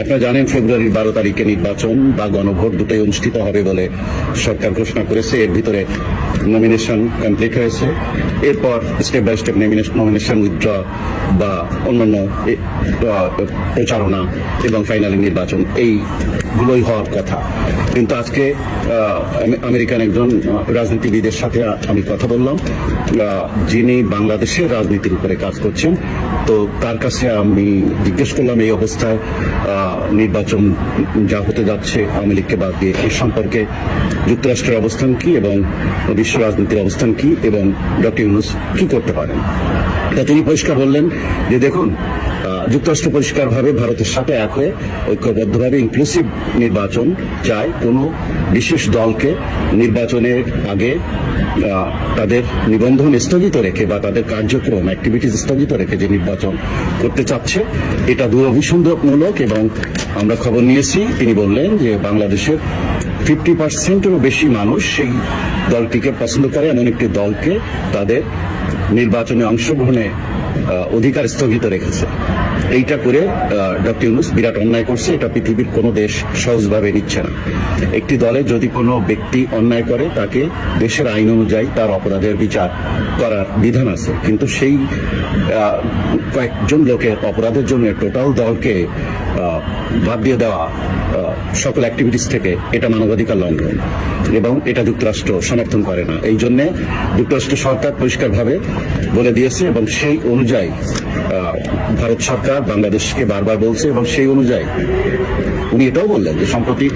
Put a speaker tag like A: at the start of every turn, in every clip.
A: আপনারা জানেন ফেব্রুয়ারির 12 তারিখে নির্বাচন বা গণভোট দুটোই অনুষ্ঠিত হবে বলে সরকার ঘোষণা করেছে। এর ভিতরে নমিনেশন কমপ্লিট হয়েছে। এরপর step by step nomination withdraw বা অন্যান্য প্রচারণা এবং ফাইনালি নির্বাচন এইগুলোই হওয়ার কথা। কিন্তু আজকে আমেরিকান একজন রাজনীতিবিদের সাথে আমি কথা বললাম, যিনি বাংলাদেশের রাজনীতির উপরে কাজ করছেন। তো তার কাছে আমি জিজ্ঞেস করলাম এই অবস্থায় নির্বাচন যা হতে যাচ্ছে আওয়ামী লীগকে বাদ দিয়ে, এই সম্পর্কে যুক্তরাষ্ট্রের অবস্থান কি এবং বিশ্ব রাজনীতির অবস্থান কি এবং ডক্টর ইউনূস কি করতে পারেন। তা তিনি পরিষ্কার বললেন যে দেখুন, যুক্তরাষ্ট্র পরিষ্কারভাবে ভারতের সাথে এক হয়ে ঐক্যবদ্ধভাবে ইনক্লুসিভ নির্বাচন চায়। কোনো বিশেষ দলকে নির্বাচনের আগে তাদের নিবন্ধন স্থগিত রেখে বা তাদের কার্যক্রম অ্যাক্টিভিটিস স্থগিত রেখে যে নির্বাচন করতে চাচ্ছে এটা দুরভিসন্ধমূলক। এবং আমরা খবর নিয়েছি, তিনি বললেন যে বাংলাদেশের 50%-এরও বেশি মানুষ সেই দলটিকে পছন্দ করে, এমন একটি দলকে তাদের নির্বাচনে অংশগ্রহণে অধিকার স্থগিত রেখেছে। এইটা করে ডক্টর ইউনূস বিরাট অন্যায় করছে। এটা পৃথিবীর কোনো দেশ সহজভাবে নিচ্ছে না। একটি দলে যদি কোনো ব্যক্তি অন্যায় করে তাকে দেশের আইন অনুযায়ী তার অপরাধের বিচার করার বিধান আছে, কিন্তু সেই কয়েকজন লোকের অপরাধের জন্য টোটাল দলকে বাদ দিয়ে দেওয়া সকল অ্যাক্টিভিটিস থেকে এটা মানবাধিকার লঙ্ঘন এবং এটা যুক্তরাষ্ট্র সমর্থন করে না। এই জন্য যুক্তরাষ্ট্র সরকার পরিষ্কারভাবে বলে দিয়েছে এবং সেই অনুযায়ী ভারত সরকার বাংলাদেশকে বারবার বলছে এবং সেই অনুযায়ী উনি এটাও বললেন যে সম্প্রতি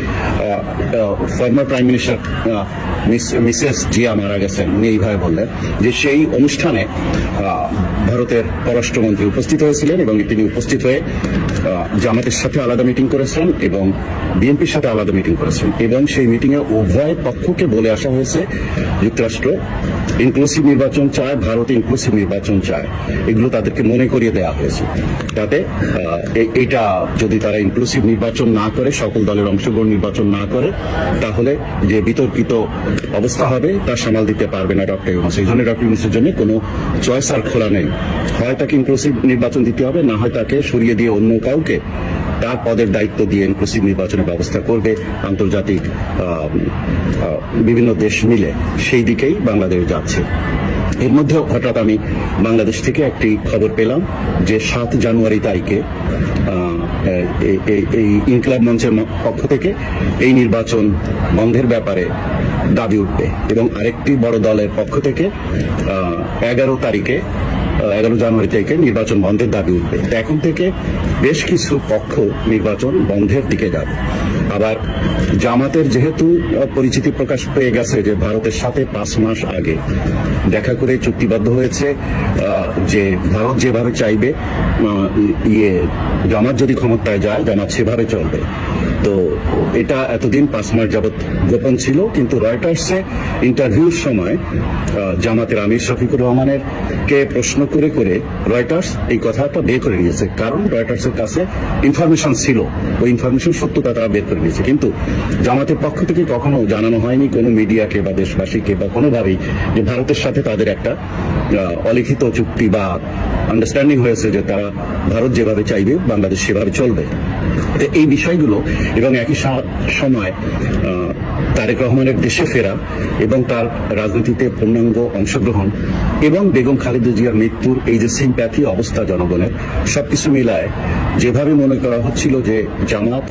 A: former prime minister Mrs Zia মারা গেছেন। উনি এইভাবে বললেন যে সেই অনুষ্ঠানে ভারতের পররাষ্ট্রমন্ত্রী উপস্থিত হয়েছিলেন এবং তিনি উপস্থিত হয়ে জামাতের সাথে আলাদা মিটিং করেছেন এবং বিএনপির সাথে আলাদা মিটিং করেছেন এবং সেই মিটিংয়ে উভয় পক্ষকে বলে আসা হয়েছে যুক্তরাষ্ট্র ইনক্লুসিভ নির্বাচন চায়, ভারত ইনক্লুসিভ নির্বাচন চায়। এগুলো তাদেরকে মনে করিয়ে দেওয়া হয়েছে, তাতে এটা যদি তারা ইনক্লুসিভ নির্বাচন না করে, সকল দলের অংশগ্রহণ নির্বাচন না করে, তাহলে যে বিতর্কিত অবস্থা হবে তা সামাল দিতে পারবে না ডক্টর ইউনূস। এই জন্য ডক্টর ইউনূসের জন্য কোনো চয়েস আর খোলা নেই। হয় তাকে ইনক্লুসিভ নির্বাচন দিতে হবে, না হয় তাকে সরিয়ে দিয়ে অন্য কাউকে তার পদের দায়িত্ব দিয়ে ইনক্লুসিভ নির্বাচনের ব্যবস্থা করবে আন্তর্জাতিক বিভিন্ন দেশ মিলে। সেই দিকেই বাংলাদেশ যাচ্ছে। এর মধ্যে হঠাৎ আমি বাংলাদেশ থেকে একটি খবর পেলাম যে 7 জানুয়ারি তারিখে এই ইনকিলাব মঞ্চের পক্ষ থেকে এই নির্বাচন বন্ধের ব্যাপারে দাবি উঠবে এবং আরেকটি বড় দলের পক্ষ থেকে 11 জানুয়ারি থেকে নির্বাচন বন্ধের দাবি উঠবে। এখন থেকে বেশ কিছু পক্ষ নির্বাচন বন্ধের দিকে যাবে। আবার জামাতের যেহেতু পরিচিতি প্রকাশ পেয়ে গেছে যে ভারতের সাথে 5 মাস আগে দেখা করে চুক্তিবদ্ধ হয়েছে যে ভারত যেভাবে চাইবে জামাত যদি ক্ষমতায় যায় জামাত সেভাবে চলবে। তো এটা এতদিন 5 মাস যাবৎ গোপন ছিল, কিন্তু রয়টার্সে ইন্টারভিউর সময় জামাতের আমির শফিকুর রহমানের কে প্রশ্ন করে করে রয়টার্স এই কথাটা বের করে নিয়েছে। কারণ রয়টার্সের কাছে ইনফরমেশন ছিল, ওই ইনফরমেশন সত্যতা তারা বের করে নিয়েছে। কিন্তু জামাতের পক্ষ থেকে কখনো জানানো হয়নি কোনো মিডিয়াকে বা দেশবাসীকে বা কোনোভাবেই যে ভারতের সাথে তাদের একটা অলিখিত চুক্তি বা আন্ডারস্ট্যান্ডিং হয়েছে যে তারা ভারত যেভাবে চাইবে বাংলাদেশ সেভাবে চলবে। এই বিষয়গুলো এবং একই সময় তারেক রহমানের দেশে ফেরা এবং তার রাজনীতিতে পূর্ণাঙ্গ অংশগ্রহণ এবং বেগম খালেদা জিয়ার মৃত্যুর এই যে সিম্প্যাথি অবস্থা জনগণের, সবকিছু মিলায় যেভাবে মনে করা হচ্ছিল যে জামাত